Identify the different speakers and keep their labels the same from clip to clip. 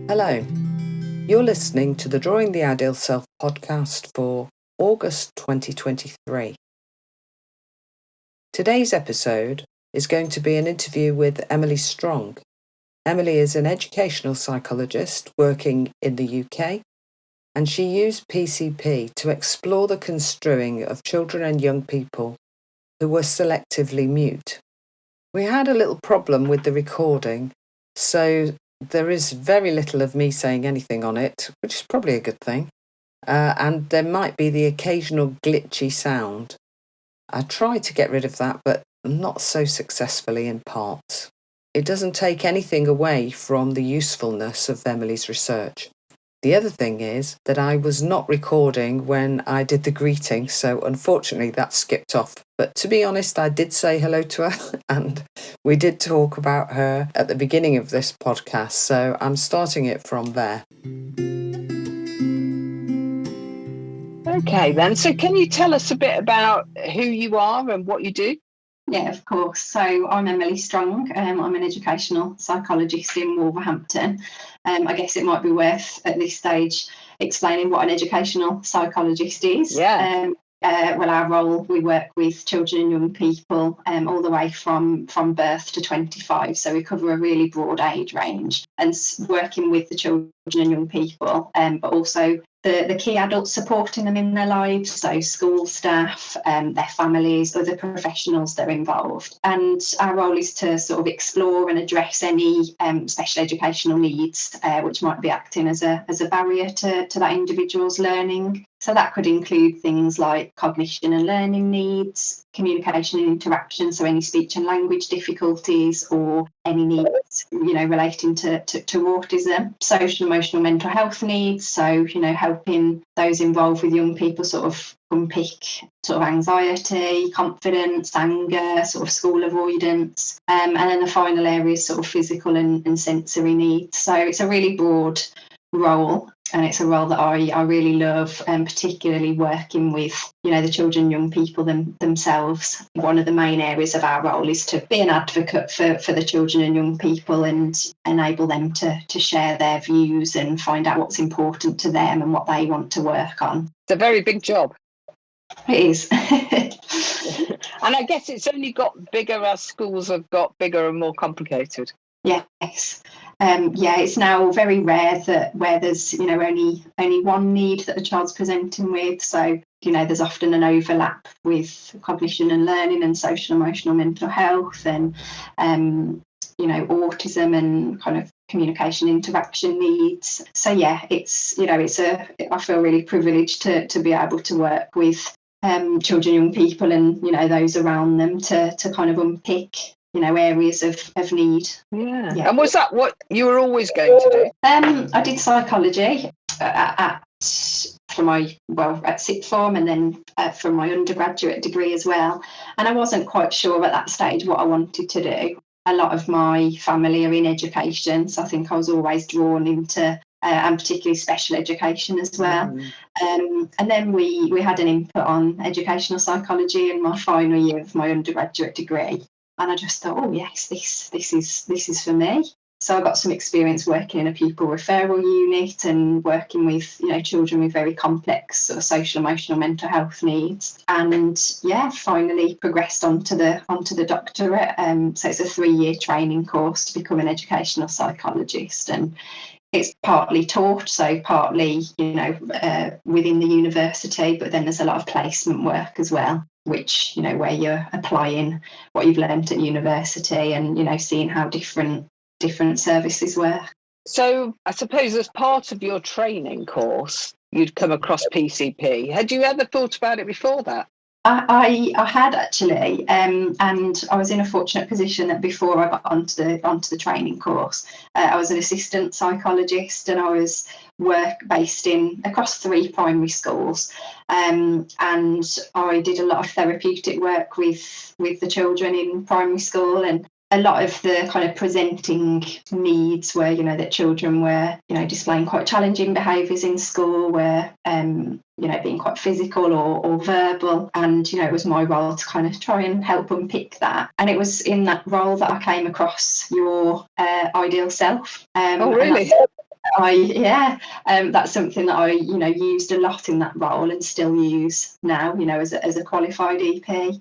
Speaker 1: Hello, you're listening to the Drawing the Ideal Self podcast for August 2023. Today's episode is going to be an interview with Emily Strong. Emily is an educational psychologist working in the UK, and she used PCP to explore the construing of children and young people who were selectively mute. We had a little problem with the recording, so there is very little of me saying anything on it, which is probably a good thing. And there might be the occasional glitchy sound. I tried to get rid of that, but not so successfully in parts. It doesn't take anything away from the usefulness of Emily's research. The other thing is that I was not recording when I did the greeting, so unfortunately that skipped off. But to be honest, I did say hello to her and we did talk about her at the beginning of this podcast, so I'm starting it from there. Okay then, so can you tell us a bit about who you are and what you do?
Speaker 2: Yeah, of course. So I'm Emily Strong. I'm an educational psychologist in Wolverhampton. I guess it might be worth at this stage explaining what an educational psychologist is.
Speaker 1: Yeah.
Speaker 2: Well, our role, we work with children and young people all the way from birth to 25. So we cover a really broad age range and working with the children and young people, but also the key adults supporting them in their lives, so school staff, their families, other professionals that are involved. And our role is to sort of explore and address any special educational needs which might be acting as a barrier to that individual's learning. So that could include things like cognition and learning needs, communication and interaction, so any speech and language difficulties or any needs, relating to autism, social, emotional, mental health needs, so, helping those involved with young people sort of unpick sort of anxiety, confidence, anger, sort of school avoidance, and then the final area is sort of physical and sensory needs. So it's a really broad role, and it's a role that I really love, and particularly working with the children and young people themselves. One of the main areas of our role is to be an advocate for the children and young people and enable them to share their views and find out what's important to them and what they want to work on.
Speaker 1: It's a very big job.
Speaker 2: It is.
Speaker 1: And I guess it's only got bigger as schools have got bigger and more complicated.
Speaker 2: Yes. It's now very rare that where there's only one need that a child's presenting with. So there's often an overlap with cognition and learning and social, emotional, mental health and autism and kind of communication interaction needs. So yeah, I feel really privileged to be able to work with children, young people, and those around them to kind of unpick areas of need.
Speaker 1: Yeah. And was that what you were always going to do?
Speaker 2: I did psychology at sixth form and then from my undergraduate degree as well. And I wasn't quite sure at that stage what I wanted to do. A lot of my family are in education, so I think I was always drawn into and particularly special education as well. And then we had an input on educational psychology in my final year of my undergraduate degree. And I just thought, oh yes, this is for me. So I got some experience working in a pupil referral unit and working with children with very complex sort of social, emotional, mental health needs. And finally progressed onto the doctorate. So it's a 3-year training course to become an educational psychologist, and it's partly taught, so partly within the university, but then there's a lot of placement work as well, which where you're applying what you've learned at university and seeing how different services work. So
Speaker 1: I suppose as part of your training course you'd come across PCP. Had you ever thought about it before that?
Speaker 2: I had actually, and I was in a fortunate position that before I got onto the training course, I was an assistant psychologist, and I was based across 3 primary schools, and I did a lot of therapeutic work with the children in primary school, and a lot of the kind of presenting needs were, that children were, displaying quite challenging behaviours in school, were, being quite physical or verbal. And, it was my role to kind of try and help unpick that. And it was in that role that I came across your ideal self.
Speaker 1: Oh, really?
Speaker 2: That's something that I, used a lot in that role and still use now, as a qualified EP.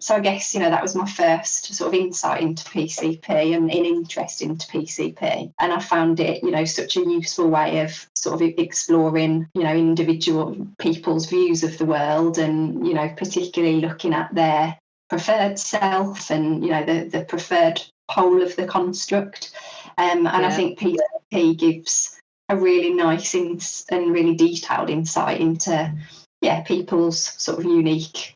Speaker 2: So I guess, that was my first sort of insight into PCP and an interest into PCP. And I found it, such a useful way of sort of exploring, individual people's views of the world and, particularly looking at their preferred self and, the preferred whole of the construct. And I think PCP gives a really nice and really detailed insight into, people's sort of unique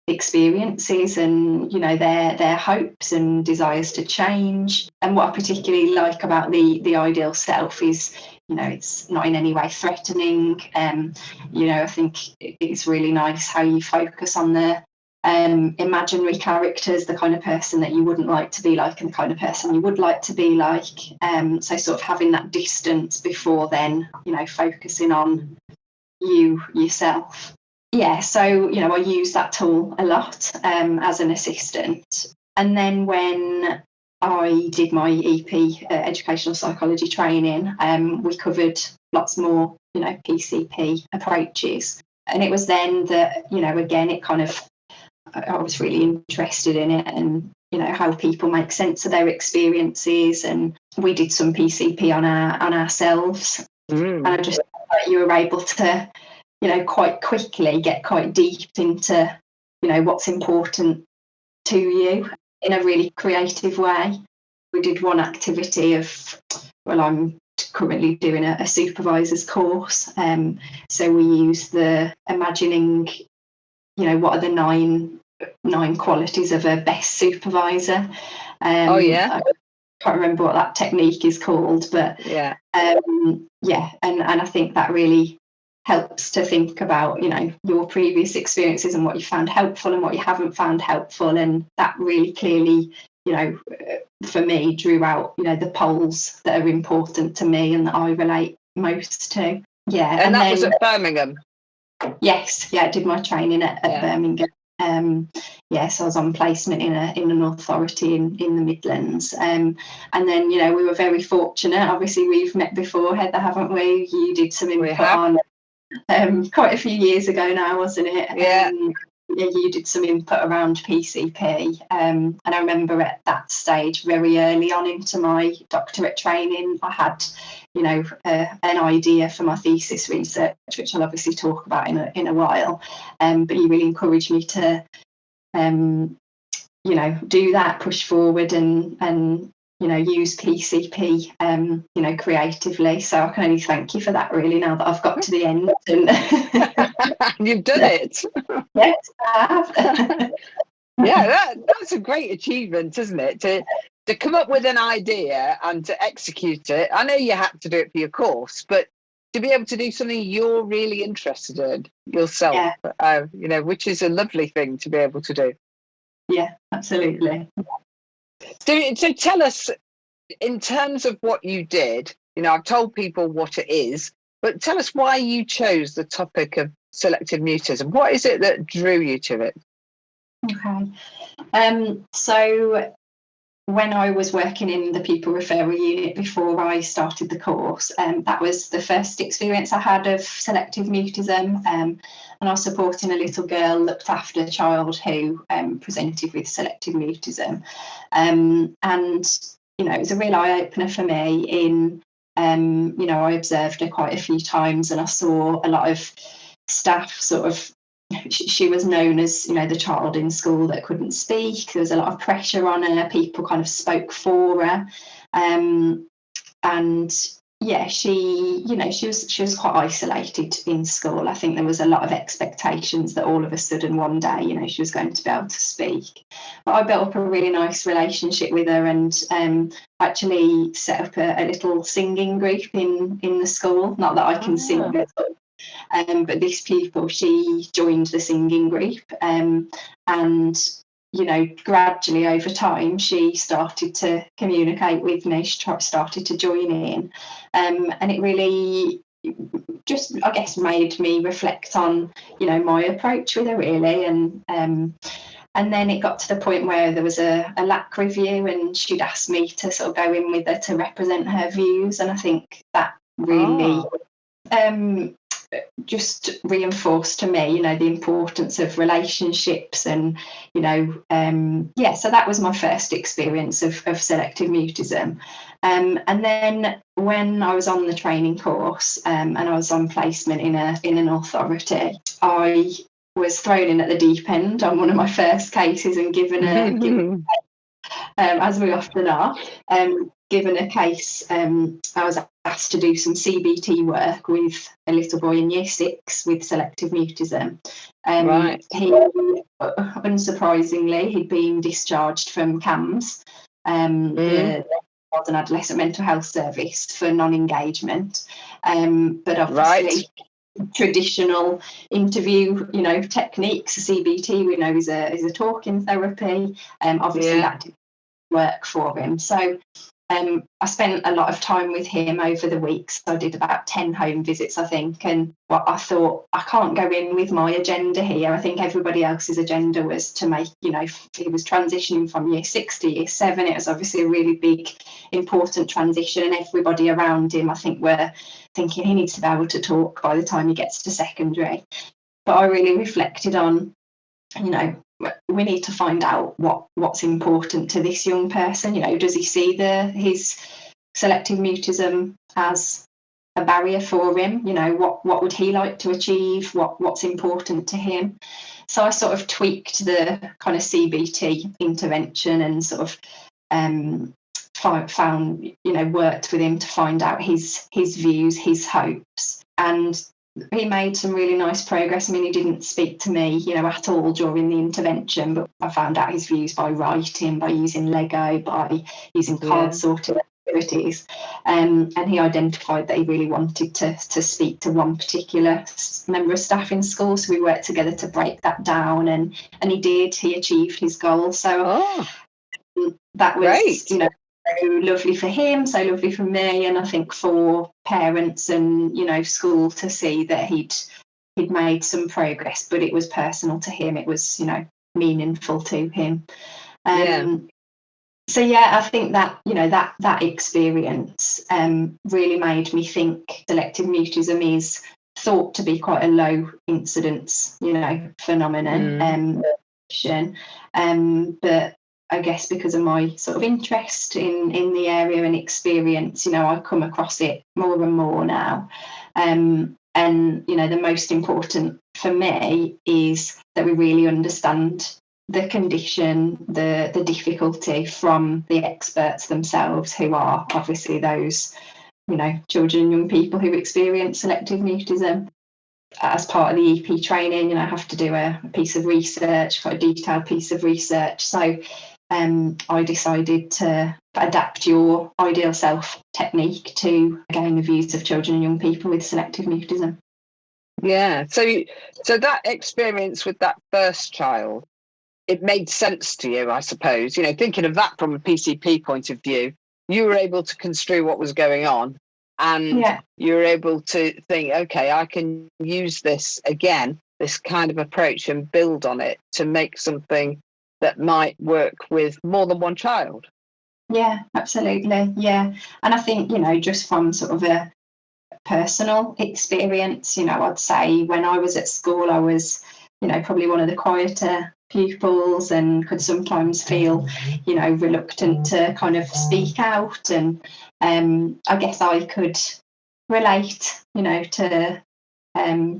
Speaker 2: experiences and, their hopes and desires to change. And what I particularly like about the ideal self is, it's not in any way threatening. I think it's really nice how you focus on the imaginary characters, the kind of person that you wouldn't like to be like and the kind of person you would like to be like. So sort of having that distance before then, focusing on yourself. Yeah, so, I use that tool a lot as an assistant. And then when I did my EP, educational psychology training, we covered lots more, PCP approaches. And it was then that, again, it kind of, I was really interested in it and, how people make sense of their experiences. And we did some PCP on ourselves. And I just thought that you were able to, quite quickly get quite deep into, what's important to you in a really creative way. We did one activity of, I'm currently doing a supervisor's course. So we use the imagining, what are the nine qualities of a best supervisor. I can't remember what that technique is called, but and I think that really helps to think about, your previous experiences and what you found helpful and what you haven't found helpful. And that really clearly, for me, drew out, the poles that are important to me and that I relate most to. Yeah.
Speaker 1: And that was at Birmingham?
Speaker 2: Yes. Yeah, I did my training at Birmingham. So I was on placement in an authority in the Midlands. And then, we were very fortunate. Obviously, we've met before, Heather, haven't we? You did some input on quite a few years ago now, wasn't it? You did some input around PCP. And I remember at that stage, very early on into my doctorate training, I had, an idea for my thesis research, which I'll obviously talk about in a while. But you really encouraged me to, do that, push forward and use PCP, creatively. So I can only thank you for that, really, now that I've got to the end. And
Speaker 1: you've done it.
Speaker 2: Yes, I
Speaker 1: have. That's a great achievement, isn't it? To come up with an idea and to execute it. I know you had to do it for your course, but to be able to do something you're really interested in yourself, which is a lovely thing to be able to do.
Speaker 2: Yeah, absolutely.
Speaker 1: So tell us, in terms of what you did, I've told people what it is, but tell us why you chose the topic of selective mutism. What is it that drew you to it?
Speaker 2: Okay. So when I was working in the pupil referral unit before I started the course, that was the first experience I had of selective mutism. And I was supporting a little girl, looked after a child who presented with selective mutism. And, it was a real eye-opener for me in, I observed her quite a few times and I saw a lot of staff sort of, she was known as, the child in school that couldn't speak. There was a lot of pressure on her. People kind of spoke for her. She was quite isolated in school. I think there was a lot of expectations that all of a sudden one day, she was going to be able to speak. But I built up a really nice relationship with her and actually set up a little singing group in the school. Not that I can sing at all. But this pupil, she joined the singing group and, gradually over time, she started to communicate with me, she started to join in. And it really just, I guess, made me reflect on, my approach with her, really. And then it got to the point where there was a LAC review and she'd asked me to sort of go in with her to represent her views. And I think that really just reinforced to me, the importance of relationships and, so that was my first experience of selective mutism. And then when I was on the training course and I was on placement in an authority, I was thrown in at the deep end on one of my first cases and given as we often are, given a case, I was asked to do some CBT work with a little boy in year 6 with selective mutism.
Speaker 1: Right.
Speaker 2: He, unsurprisingly, he'd been discharged from CAMS, the Child and Adolescent Mental Health Service, for non-engagement. But obviously, traditional interview, techniques, CBT, we know is a talking therapy. Obviously, that didn't work for him. So I spent a lot of time with him over the weeks. I did about 10 home visits, I think. And what I thought, I can't go in with my agenda here. I think everybody else's agenda was to make, he was transitioning from year 6 to year 7. It was obviously a really big, important transition. And everybody around him, I think, were thinking he needs to be able to talk by the time he gets to secondary. But I really reflected on, we need to find out what's important to this young person. Does he see his selective mutism as a barrier for him? What would he like to achieve? What's important to him? So I sort of tweaked the kind of CBT intervention and sort of found, worked with him to find out his views, his hopes, and he made some really nice progress. I mean, he didn't speak to me, at all during the intervention, but I found out his views by writing, by using Lego, by using card sorting activities. And he identified that he really wanted to speak to one particular member of staff in school. So we worked together to break that down, and he did. He achieved his goal. So that was, so lovely for him, so lovely for me, and I think for parents and school to see that he'd made some progress, but it was personal to him. It was meaningful to him. So I think that that experience really made me think selective mutism is thought to be quite a low incidence phenomenon, but I guess because of my sort of interest in the area and experience, I come across it more and more now. And, the most important for me is that we really understand the condition, the difficulty from the experts themselves, who are obviously those, children and young people who experience selective mutism. As part of the EP training, I have to do a piece of research, quite a detailed piece of research. So I decided to adapt your ideal self technique to gain the views of children and young people with selective mutism.
Speaker 1: Yeah. So that experience with that first child, it made sense to you, I suppose. Thinking of that from a PCP point of view, you were able to construe what was going on, and you were able to think, okay, I can use this again, this kind of approach, and build on it to make something that might work with more than one child.
Speaker 2: Yeah, absolutely. Yeah. And I think, just from sort of a personal experience, I'd say when I was at school, I was, probably one of the quieter pupils and could sometimes feel, reluctant to kind of speak out. And I guess I could relate,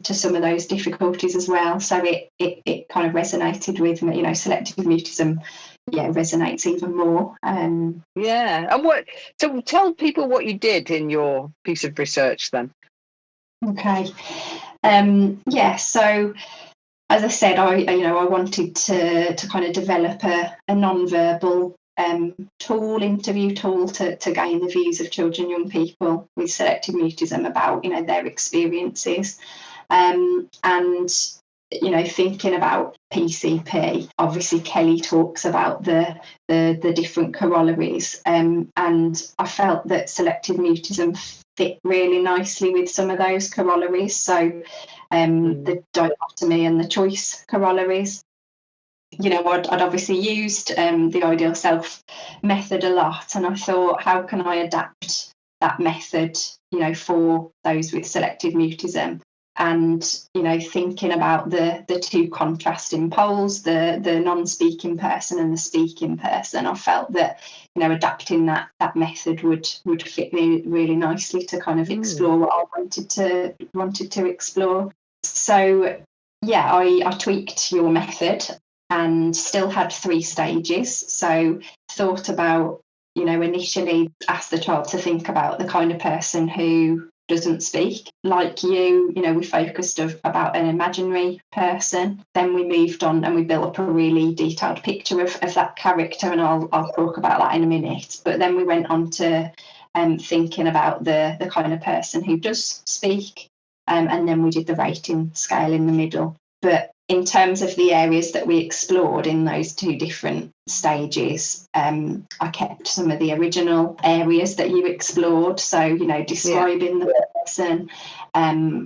Speaker 2: to some of those difficulties as well. So it kind of resonated with me. Selective mutism, resonates even more.
Speaker 1: And so tell people what you did in your piece of research then.
Speaker 2: Okay. So as I said, I wanted to kind of develop a non-verbal interview tool to gain the views of children and young people with selective mutism about their experiences, and thinking about PCP. Obviously Kelly talks about the different corollaries, and I felt that selective mutism fit really nicely with some of those corollaries. So the dichotomy and the choice corollaries. I'd obviously used the ideal self method a lot, and I thought, how can I adapt that method, for those with selective mutism. And, thinking about the two contrasting poles, the non-speaking person and the speaking person, I felt that, adapting that method would fit me really nicely to kind of explore what I wanted to explore. So, yeah, I tweaked your method and still had 3 stages. So thought about, initially asked the child to think about the kind of person who doesn't speak. Like you, we focused about an imaginary person. Then we moved on and we built up a really detailed picture of that character, and I'll talk about that in a minute. But then we went on to thinking about the kind of person who does speak, and then we did the rating scale in the middle. But in terms of the areas that we explored in those 2 different stages, I kept some of the original areas that you explored. So, describing the person,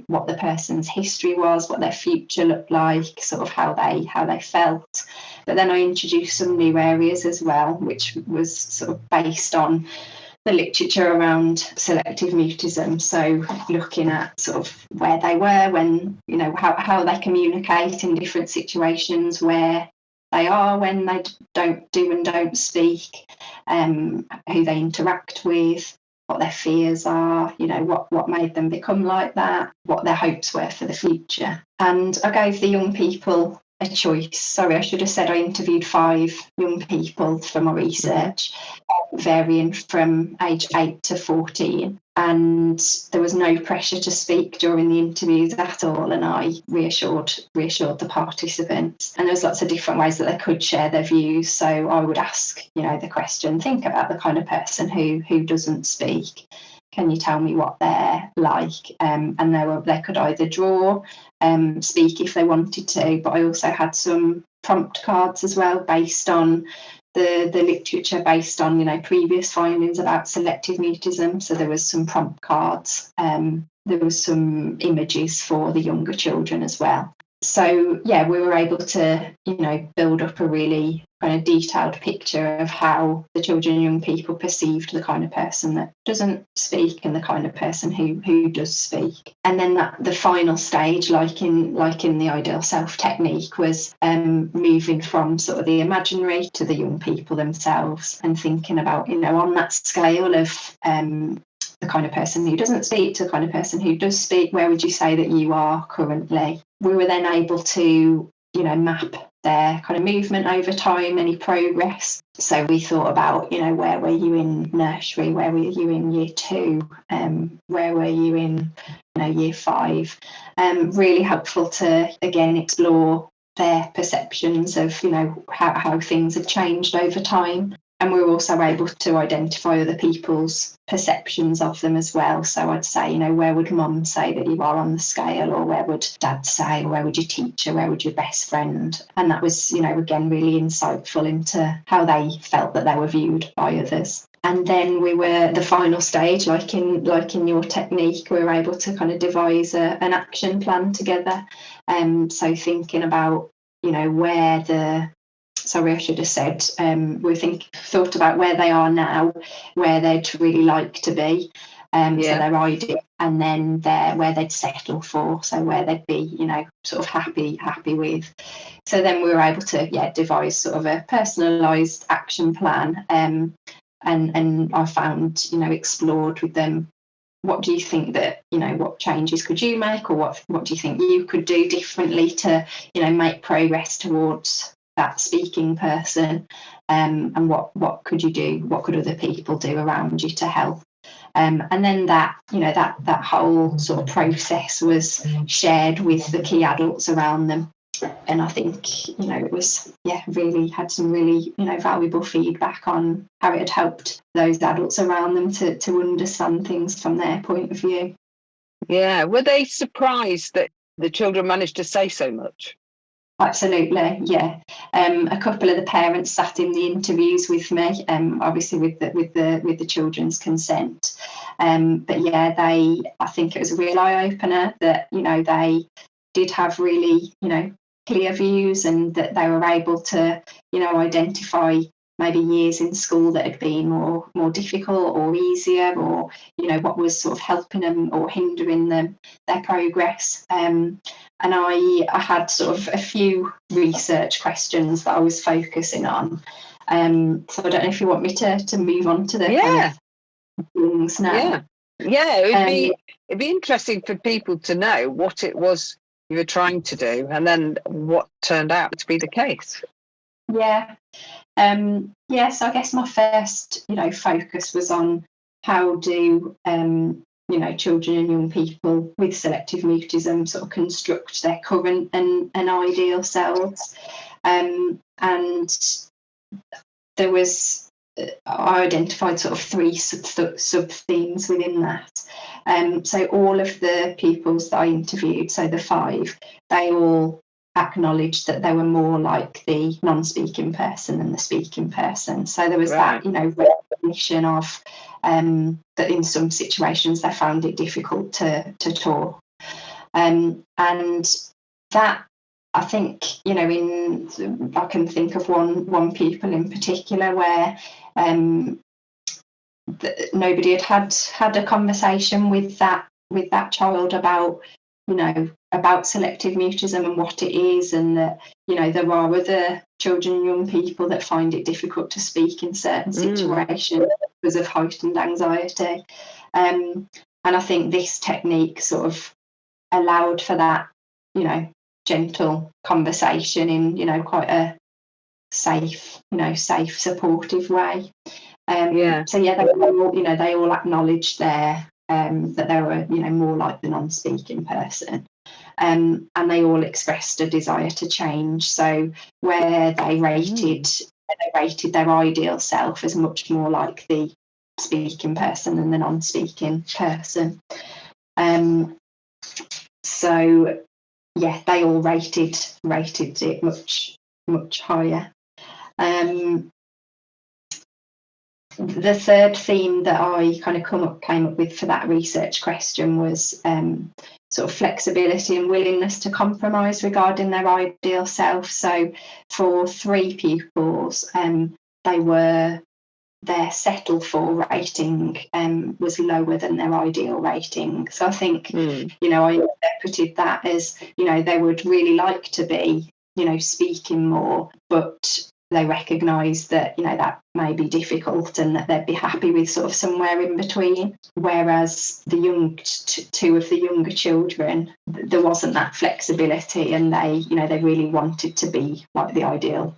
Speaker 2: what the person's history was, what their future looked like, sort of how they felt. But then I introduced some new areas as well, which was sort of based on the literature around selective mutism. So looking at sort of where they were when, how they communicate in different situations, where they are when they don't speak, who they interact with, what their fears are, what made them become like that, what their hopes were for the future. And I gave the young people a choice. Sorry, I should have said I interviewed 5 young people for my research, varying from age 8 to 14. And there was no pressure to speak during the interviews at all. And I reassured the participants. And there was lots of different ways that they could share their views. So I would ask, the question, think about the kind of person who doesn't speak. Can you tell me what they're like? And they could either draw, speak if they wanted to, but I also had some prompt cards as well based on the literature, based on previous findings about selective mutism. So there was some prompt cards. There was some images for the younger children as well. So yeah, we were able to build up a really kind of detailed picture of how the children and young people perceived the kind of person that doesn't speak and the kind of person who does speak. And then the final stage, like in the ideal self technique, was moving from sort of the imaginary to the young people themselves, and thinking about on that scale of the kind of person who doesn't speak to the kind of person who does speak, where would you say that you are currently? We were then able to map their kind of movement over time, any progress. So we thought about, where were you in nursery? Where were you in year 2? Where were you in, year 5? Really helpful to, again, explore their perceptions of, how things have changed over time. And we were also able to identify other people's perceptions of them as well. So I'd say, where would mum say that you are on the scale, or where would dad say, or where would your teacher, where would your best friend? And that was, again, really insightful into how they felt that they were viewed by others. And then the final stage, like in your technique, we were able to kind of devise an action plan together. So thinking about, I should have said, thought about where they are now, where they'd really like to be, so their ideal, and then where they'd settle for, so where they'd be, sort of happy with. So then we were able to, devise sort of a personalised action plan, and I found, explored with them, what do you think that, what changes could you make, or what do you think you could do differently to, make progress towards that speaking person, and what could you do, what could other people do around you to help, and then that whole sort of process was shared with the key adults around them. And I think it was really had some really valuable feedback on how it had helped those adults around them to understand things from their point of view.
Speaker 1: Were they surprised that the children managed to say so much?
Speaker 2: Absolutely, yeah. A couple of the parents sat in the interviews with me, obviously with the children's consent. But I think it was a real eye opener that they did have really clear views, and that they were able to identify maybe years in school that had been more difficult or easier, or what was sort of helping them or hindering them their progress. And I had sort of a few research questions that I was focusing on. So I don't know if you want me to move on to the kind of things now.
Speaker 3: Yeah, it'd be interesting for people to know what it was you were trying to do, and then what turned out to be the case.
Speaker 2: Yeah. So I guess my first, focus was on how do, children and young people with selective mutism sort of construct their current and ideal selves. And there was, I identified sort of 3 sub-themes within that. So all of the pupils that I interviewed, so the 5, they all acknowledged that they were more like the non-speaking person than the speaking person. So there was that, recognition of that in some situations they found it difficult to talk. And that, I think, I can think of one pupil in particular where nobody had a conversation with that child about selective mutism and what it is, and that there are other children and young people that find it difficult to speak in certain situations because of heightened anxiety. And I think this technique sort of allowed for that gentle conversation in quite a safe supportive way. So they all acknowledged that they were more like the non-speaking person, and they all expressed a desire to change. So where they rated their ideal self as much more like the speaking person than the non-speaking person. So they all rated it much higher. The third theme that I kind of came up with for that research question was sort of flexibility and willingness to compromise regarding their ideal self. So for 3 pupils, their settle for rating was lower than their ideal rating. So I think, I interpreted that as, they would really like to be, speaking more, but they recognise that, that may be difficult and that they'd be happy with sort of somewhere in between. Whereas the 2 of the younger children, there wasn't that flexibility, and they really wanted to be like their ideal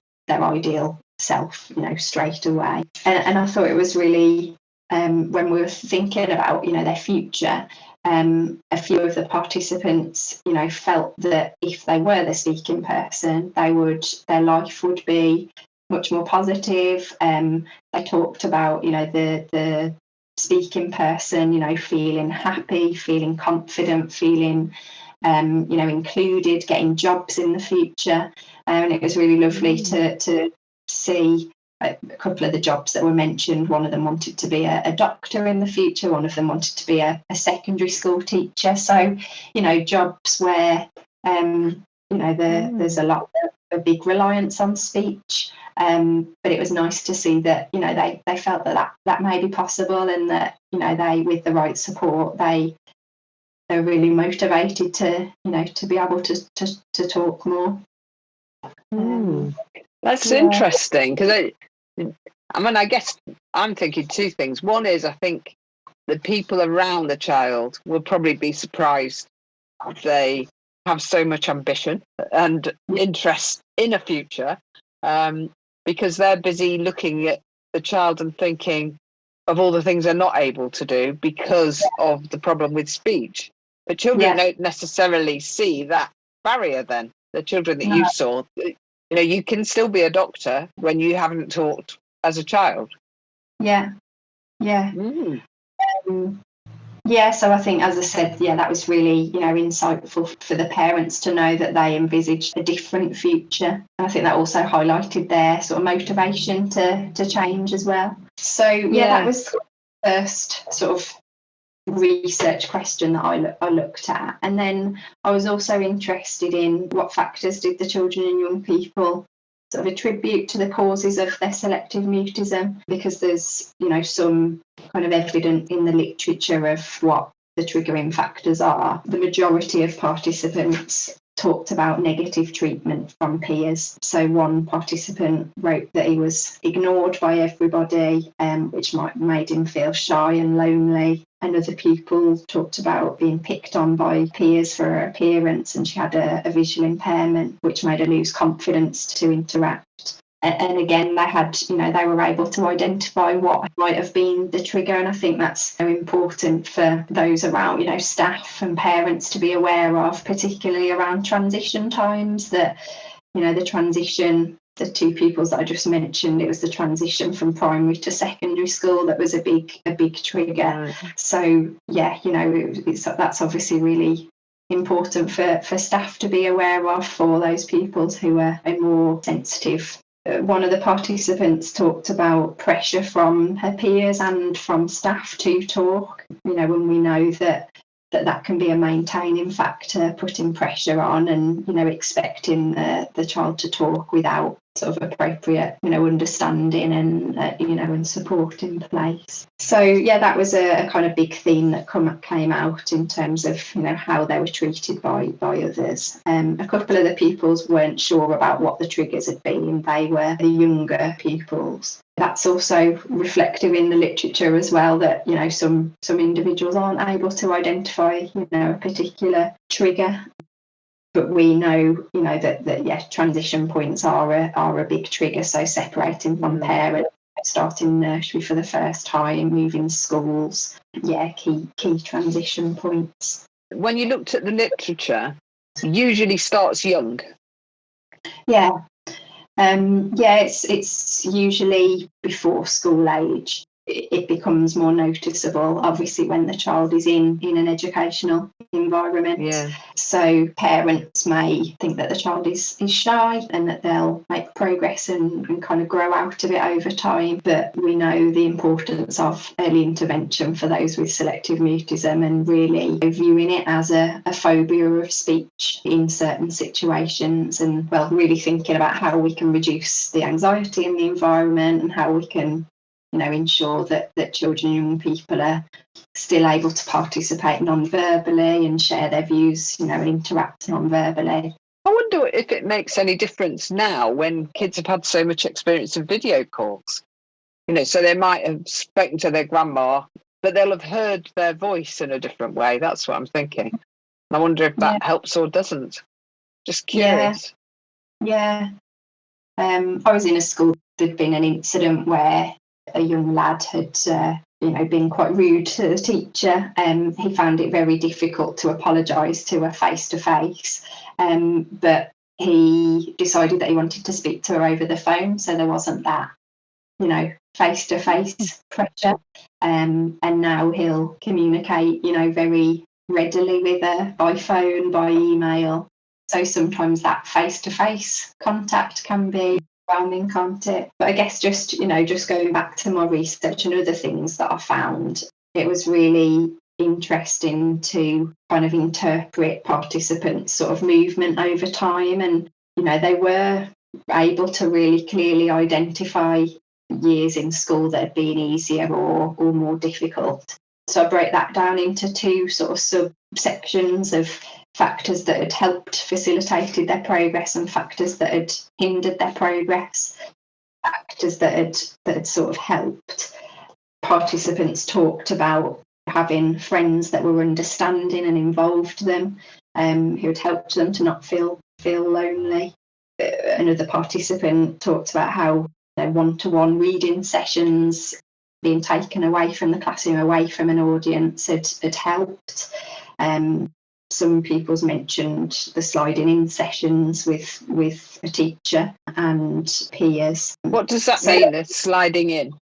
Speaker 2: self, straight away. And I thought it was really, when we were thinking about, their future, a few of the participants, felt that if they were the speaking person, their life would be much more positive. They talked about, the speaking person, feeling happy, feeling confident, feeling, included, getting jobs in the future. And it was really lovely to see a couple of the jobs that were mentioned. One of them wanted to be a doctor in the future. One of them wanted to be a secondary school teacher. So, jobs where, there's a big reliance on speech. But it was nice to see that, they felt that may be possible, and that, they, with the right support, they're really motivated to be able to talk more.
Speaker 3: That's interesting, because I guess I'm thinking 2 things. One is, I think the people around the child will probably be surprised they have so much ambition and interest in a future, because they're busy looking at the child and thinking of all the things they're not able to do because of the problem with speech. But children don't necessarily see that barrier then. The children that you saw, you can still be a doctor when you haven't taught as a child.
Speaker 2: So I think, as I said, that was really, insightful for the parents to know that they envisaged a different future. And I think that also highlighted their sort of motivation to change as well. So, that was the first sort of research question that I looked at. And then I was also interested in what factors did the children and young people sort of attribute to the causes of their selective mutism, because there's, some kind of evidence in the literature of what the triggering factors are. The majority of participants talked about negative treatment from peers. So one participant wrote that he was ignored by everybody, which made him feel shy and lonely. Another pupil talked about being picked on by peers for her appearance, and she had a visual impairment, which made her lose confidence to interact. And again, they were able to identify what might have been the trigger. And I think that's so important for those around, staff and parents to be aware of, particularly around transition times, that, the transition, the two pupils that I just mentioned, it was the transition from primary to secondary school that was a big trigger. Right. So, yeah, that's obviously really important for staff to be aware of, for those pupils who are more sensitive. One of the participants talked about pressure from her peers and from staff to talk, when we know that can be a maintaining factor, putting pressure on and, expecting the child to talk without sort of appropriate, understanding and support in place. So, yeah, that was a kind of big theme that came out in terms of, how they were treated by others. A couple of the pupils weren't sure about what the triggers had been. They were the younger pupils. That's also reflective in the literature as well, that, some individuals aren't able to identify, a particular trigger. But we know, that transition points are a big trigger. So separating from parents, starting nursery for the first time, moving schools, key transition points.
Speaker 3: When you looked at the literature, it usually starts young.
Speaker 2: Yeah. It's usually before school age. It becomes more noticeable, obviously, when the child is in an educational environment. Yeah. So parents may think that the child is shy and that they'll make progress and kind of grow out of it over time. But we know the importance of early intervention for those with selective mutism, and really viewing it as a phobia of speech in certain situations, and really thinking about how we can reduce the anxiety in the environment and how we can ensure that children and young people are still able to participate non-verbally and share their views, and interact non-verbally.
Speaker 3: I wonder if it makes any difference now when kids have had so much experience of video calls. So they might have spoken to their grandma, but they'll have heard their voice in a different way. That's what I'm thinking. I wonder if that helps or doesn't. Just curious.
Speaker 2: Yeah. I was in a school, there'd been an incident where a young lad had, been quite rude to the teacher. He found it very difficult to apologise to her face-to-face, but he decided that he wanted to speak to her over the phone, so there wasn't that, face-to-face pressure. And now he'll communicate, very readily with her by phone, by email. So sometimes that face-to-face contact can be overwhelming, can't it? But I guess just going back to my research and other things that I found, it was really interesting to kind of interpret participants' sort of movement over time. And, they were able to really clearly identify years in school that had been easier or more difficult. So I break that down into two sort of subsections of factors that had helped facilitated their progress and factors that had hindered their progress. Factors that had sort of helped. Participants talked about having friends that were understanding and involved them, who had helped them to not feel lonely. Another participant talked about how one-to-one reading sessions, being taken away from the classroom, away from an audience, had helped. Some pupils mentioned the sliding in sessions with a teacher and peers.
Speaker 3: What does that mean, the sliding in?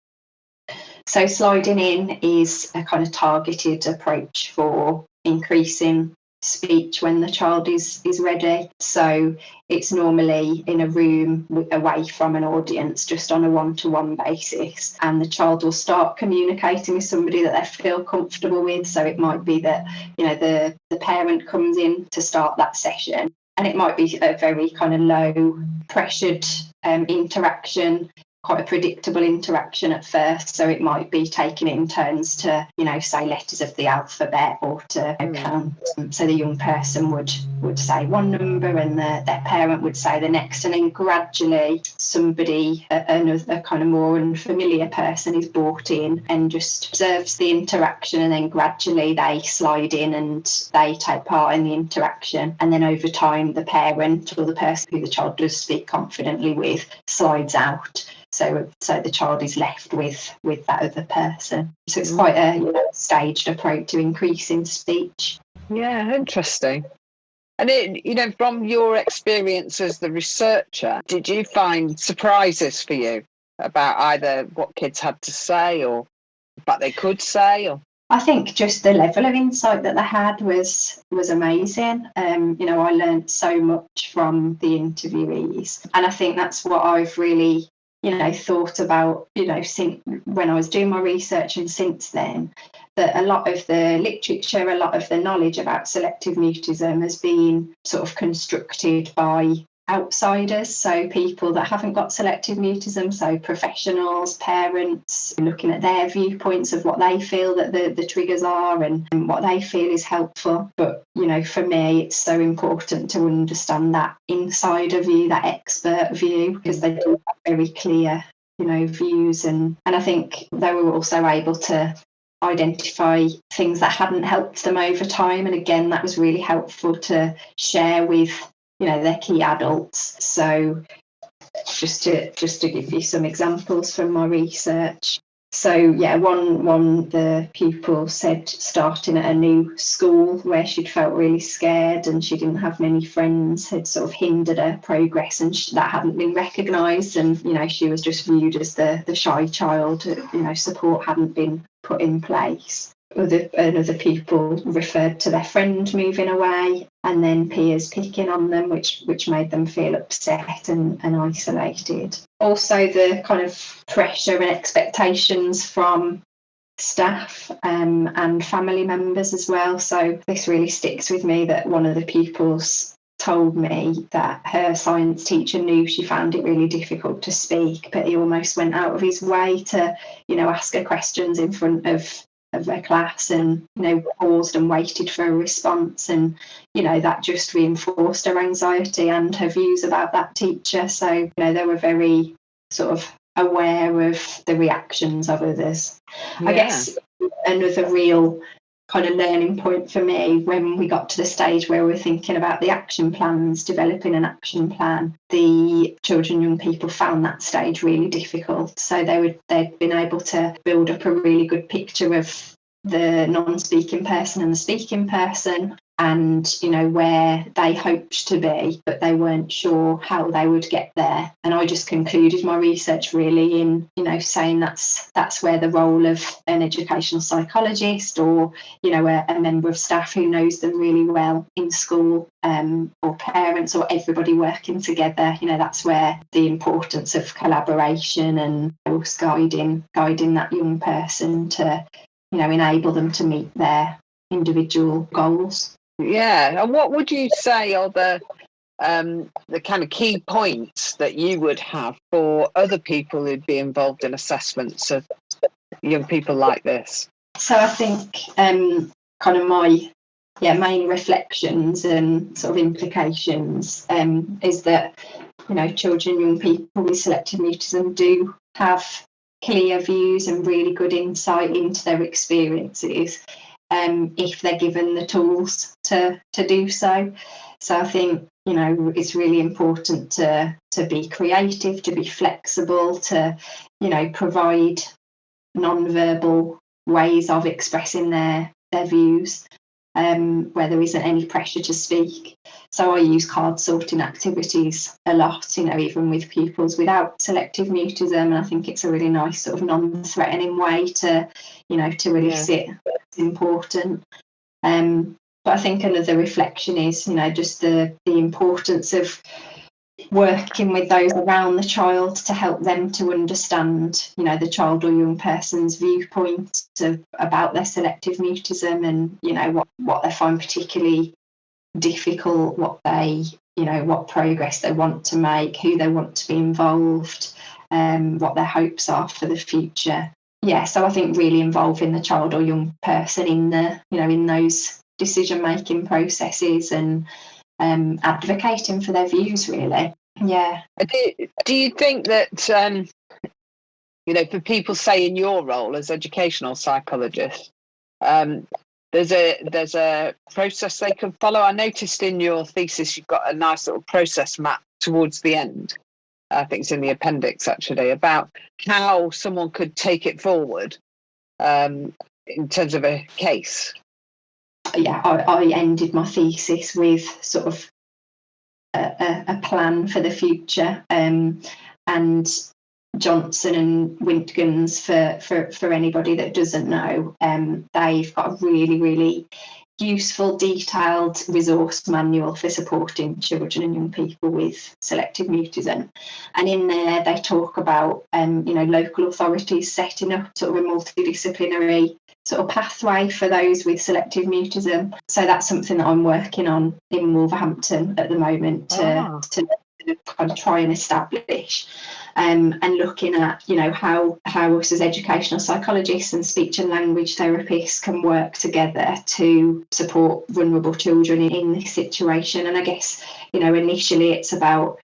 Speaker 2: So sliding in is a kind of targeted approach for increasing speech when the child is ready. So it's normally in a room away from an audience, just on a one-to-one basis, and the child will start communicating with somebody that they feel comfortable with. So it might be that the parent comes in to start that session, And it might be a very kind of low pressured interaction, quite a predictable interaction at first. So it might be taking it in turns to, say letters of the alphabet or to count. So the young person would say one number and their parent would say the next. And then gradually somebody, another kind of more unfamiliar person is brought in and just observes the interaction, and then gradually they slide in and they take part in the interaction. And then over time, the parent or the person who the child does speak confidently with slides out. So the child is left with that other person. So it's quite a staged approach to increasing speech.
Speaker 3: Yeah, interesting. And from your experience as the researcher, did you find surprises for you about either what kids had to say or what they could say? Or
Speaker 2: I think just the level of insight that they had was amazing. I learned so much from the interviewees, and I think that's what I've really thought about, since when I was doing my research and since then, that a lot of the literature, a lot of the knowledge about selective mutism has been sort of constructed by outsiders, so people that haven't got selective mutism, so professionals, parents, looking at their viewpoints of what they feel that the triggers are and what they feel is helpful. But for me, it's so important to understand that insider view, that expert view, because they do have very clear views, and I think they were also able to identify things that hadn't helped them over time, and again that was really helpful to share with their key adults. So just to give you some examples from my research. So yeah, one the pupil said starting at a new school where she'd felt really scared and she didn't have many friends had sort of hindered her progress, and that hadn't been recognised, and she was just viewed as the shy child. Support hadn't been put in place. Other people referred to their friend moving away and then peers picking on them, which made them feel upset and isolated. Also, the kind of pressure and expectations from staff and family members as well. So this really sticks with me, that one of the pupils told me that her science teacher knew she found it really difficult to speak, but he almost went out of his way to ask her questions in front of their class, and paused and waited for a response, and that just reinforced her anxiety and her views about that teacher. So they were very sort of aware of the reactions of others. Yeah. I guess another real kind of learning point for me, when we got to the stage where we were thinking about the action plans, developing an action plan, the children, young people found that stage really difficult. So they'd been able to build up a really good picture of the non-speaking person and the speaking person, and where they hoped to be, but they weren't sure how they would get there. And I just concluded my research really in saying that's where the role of an educational psychologist or a member of staff who knows them really well in school, or parents, or everybody working together, that's where the importance of collaboration and guiding that young person to enable them to meet their individual goals.
Speaker 3: Yeah, and what would you say are the kind of key points that you would have for other people who'd be involved in assessments of young people like this?
Speaker 2: So I think kind of my main reflections and sort of implications is that children, young people with selective mutism do have clear views and really good insight into their experiences, if they're given the tools to do so. So I think it's really important to be creative, to be flexible, to provide non-verbal ways of expressing their views, where there isn't any pressure to speak. So I use card sorting activities a lot, even with pupils without selective mutism, and I think it's a really nice sort of non-threatening way to really sit. It's important. But I think another reflection is, just the importance of working with those around the child to help them to understand, the child or young person's viewpoint about their selective mutism, and what they find particularly difficult, what they what progress they want to make, who they want to be involved, what their hopes are for the future. Yeah, so I think really involving the child or young person in those decision-making processes and advocating for their views, really. Yeah.
Speaker 3: Do you think that, for people, say, in your role as educational psychologist, there's a process they can follow? I noticed in your thesis you've got a nice little process map towards the end. I think it's in the appendix, actually, about how someone could take it forward in terms of a case.
Speaker 2: Yeah, I ended my thesis with sort of a plan for the future, and Johnson and Wintgens, for anybody that doesn't know, they've got a really, really useful, detailed resource manual for supporting children and young people with selective mutism. And in there, they talk about, local authorities setting up sort of a multidisciplinary sort of pathway for those with selective mutism. So that's something that I'm working on in Wolverhampton at the moment to kind of try and establish, and looking at how us as educational psychologists and speech and language therapists can work together to support vulnerable children in this situation. And I guess initially it's about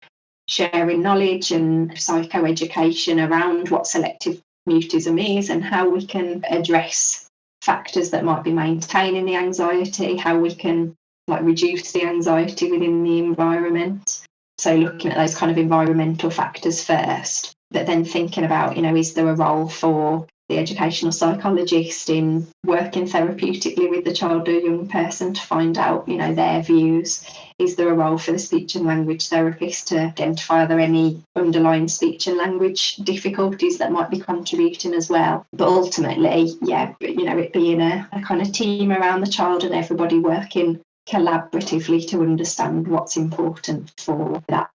Speaker 2: sharing knowledge and psychoeducation around what selective mutism is and how we can address factors that might be maintaining the anxiety, how we can reduce the anxiety within the environment. So looking at those kind of environmental factors first, but then thinking about, is there a role for the educational psychologist in working therapeutically with the child or young person to find out, their views? Is there a role for the speech and language therapist to identify are there any underlying speech and language difficulties that might be contributing as well? But ultimately, it being a kind of team around the child and everybody working collaboratively to understand what's important for that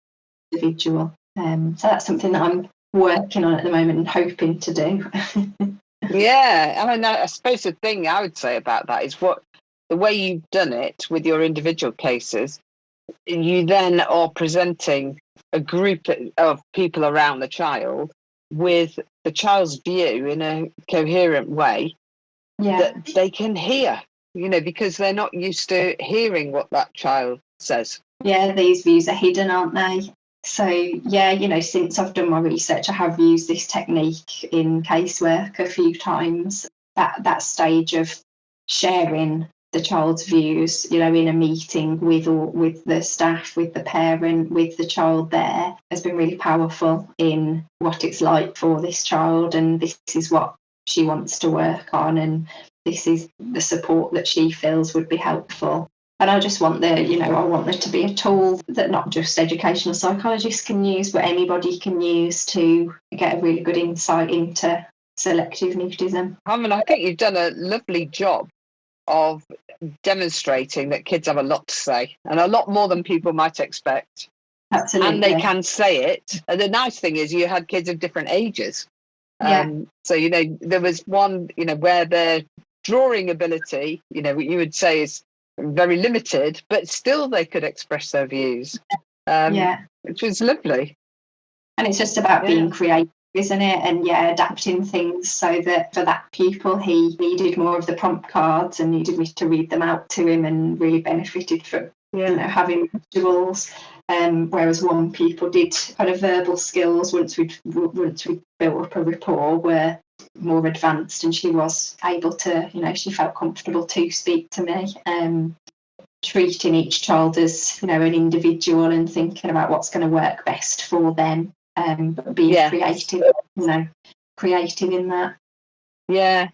Speaker 2: individual. So that's something that I'm working on at the moment and hoping to do.
Speaker 3: Yeah, I suppose the thing I would say about that is the way you've done it with your individual cases, you then are presenting a group of people around the child with the child's view in a coherent way that they can hear, because they're not used to hearing what that child says.
Speaker 2: Yeah, these views are hidden, aren't they? So, since I've done my research, I have used this technique in casework a few times. That stage of sharing the child's views, in a meeting with the staff, with the parent, with the child there, has been really powerful in what it's like for this child, and this is what she wants to work on, and this is the support that she feels would be helpful. And I just want I want there to be a tool that not just educational psychologists can use, but anybody can use to get a really good insight into selective mutism.
Speaker 3: I think you've done a lovely job of demonstrating that kids have a lot to say, and a lot more than people might expect.
Speaker 2: Absolutely.
Speaker 3: And they can say it. And the nice thing is you had kids of different ages. So, there was one, where their drawing ability, you would say is very limited, but still they could express their views, which was lovely.
Speaker 2: And it's just about being creative, isn't it? And adapting things so that for that pupil, he needed more of the prompt cards and needed me to read them out to him, and really benefited from having visuals. Whereas one pupil did kind of verbal skills once we'd built up a rapport were more advanced, and she was able to, she felt comfortable to speak to me. Treating each child as, an individual and thinking about what's going to work best for them, but being creative in that.
Speaker 3: Yeah,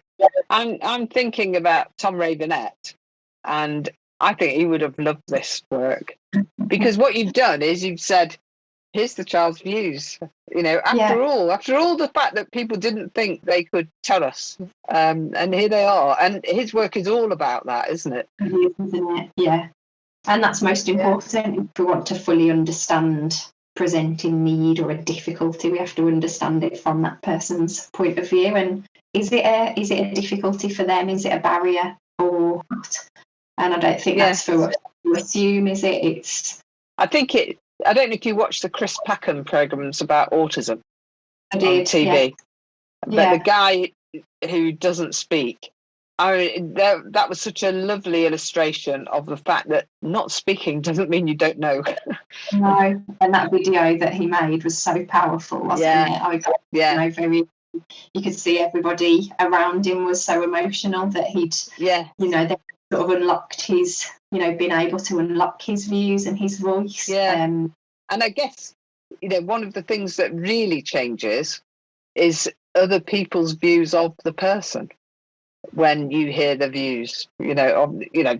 Speaker 3: I'm thinking about Tom Ravenette, and I think he would have loved this work, because what you've done is you've said, here's the child's views, after all the fact that people didn't think they could tell us, and here they are, and his work is all about that, isn't it?
Speaker 2: Isn't it? Yeah, and that's most important. If we want to fully understand presenting need or a difficulty, we have to understand it from that person's point of view. And is it a difficulty for them? Is it a barrier or not? And I don't think that's for us to assume, is it?
Speaker 3: I think I don't know if you watch the Chris Packham programs about autism
Speaker 2: I did,
Speaker 3: on TV, but the guy who doesn't speak, that was such a lovely illustration of the fact that not speaking doesn't mean you don't know.
Speaker 2: No, and that video that he made was so powerful, wasn't it? You could see everybody around him was so emotional that he'd, they sort of unlocked his, been able to unlock his views and his voice.
Speaker 3: Yeah. And I guess, one of the things that really changes is other people's views of the person when you hear the views,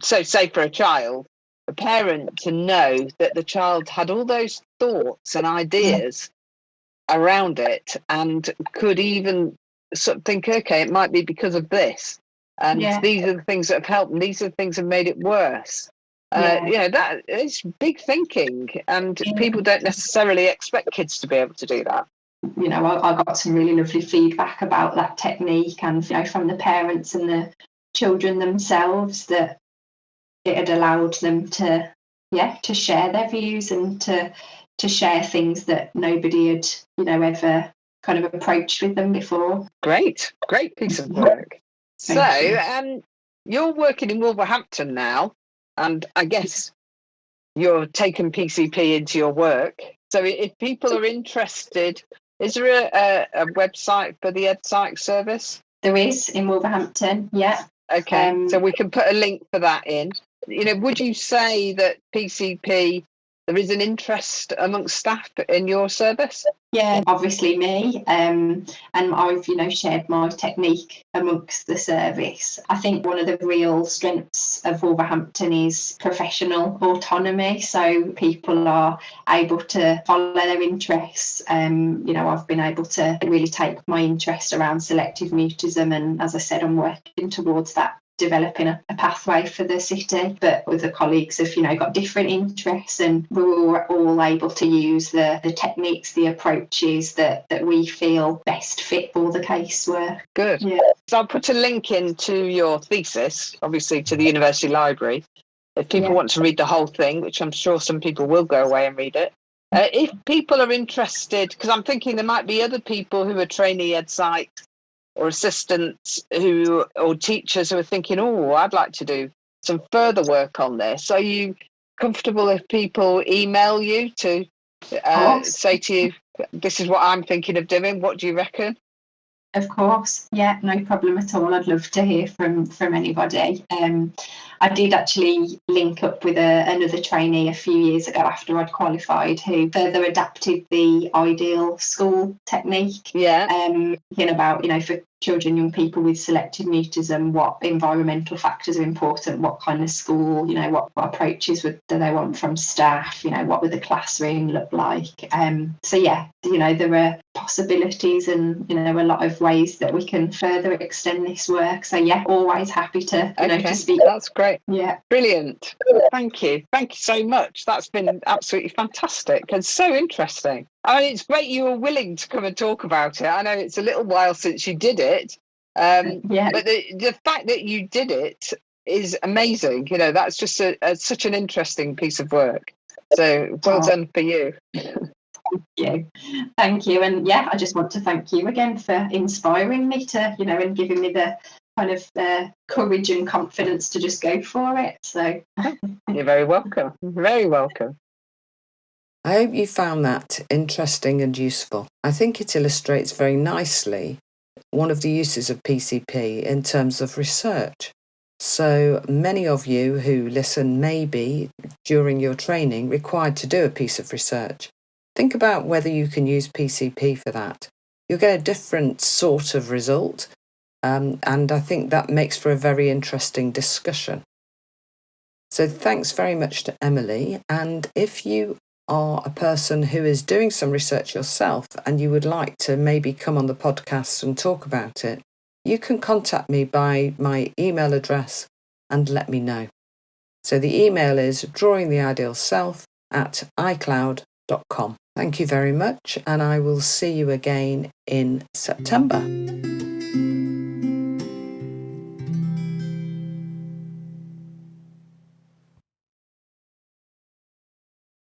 Speaker 3: so say for a child, a parent to know that the child had all those thoughts and ideas around it and could even sort of think, okay, it might be because of this. And these are the things that have helped and these are the things that have made it worse. That is big thinking, and people don't necessarily expect kids to be able to do that.
Speaker 2: I got some really lovely feedback about that technique, and from the parents and the children themselves, that it had allowed them to share their views and to share things that nobody had ever kind of approached with them before.
Speaker 3: Great piece of work. You're working in Wolverhampton now, and I guess you're taking PCP into your work. So if people are interested, is there a website for the EdPsych service?
Speaker 2: There is, in Wolverhampton, yeah.
Speaker 3: Okay, so we can put a link for that in. Would you say that PCP, there is an interest amongst staff in your service?
Speaker 2: Yeah, obviously me, and I've shared my technique amongst the service. I think one of the real strengths of Wolverhampton is professional autonomy, so people are able to follow their interests. I've been able to really take my interest around selective mutism, and as I said, I'm working towards that, developing a pathway for the city, but other colleagues have got different interests, and we're all able to use the techniques, the approaches that we feel best fit for the casework.
Speaker 3: Good. So I'll put a link into your thesis, obviously to the university library, if people want to read the whole thing, which I'm sure some people will go away and read it. If people are interested, because I'm thinking there might be other people who are trainee ed psychs or assistants or teachers who are thinking, I'd like to do some further work on this. Are you comfortable if people email you to say to you, this is what I'm thinking of doing, what do you reckon?
Speaker 2: Of course, yeah, no problem at all. I'd love to hear from anybody. I did actually link up with another trainee a few years ago after I'd qualified, who further adapted the ideal school technique. Thinking about, for children, young people with selective mutism, what environmental factors are important, what kind of school, what approaches do they want from staff, what would the classroom look like. There are possibilities and, a lot of ways that we can further extend this work. So, always happy to, to speak.
Speaker 3: That's great.
Speaker 2: Yeah.
Speaker 3: Brilliant. Thank you so much. That's been absolutely fantastic and so interesting. I mean, it's great you were willing to come and talk about it. I know it's a little while since you did it, but the fact that you did it is amazing. That's just such an interesting piece of work. So well done for you.
Speaker 2: Thank you. And I just want to thank you again for inspiring me to, and giving me the kind of courage and confidence to just go for it. So
Speaker 3: you're very welcome. Very welcome.
Speaker 1: I hope you found that interesting and useful. I think it illustrates very nicely one of the uses of PCP in terms of research. So many of you who listen may be, during your training, required to do a piece of research. Think about whether you can use PCP for that. You'll get a different sort of result, and I think that makes for a very interesting discussion. So thanks very much to Emily, and if you are a person who is doing some research yourself and you would like to maybe come on the podcast and talk about it, you can contact me by my email address and let me know. So the email is drawingtheidealself@icloud.com. Thank you very much, and I will see you again in September.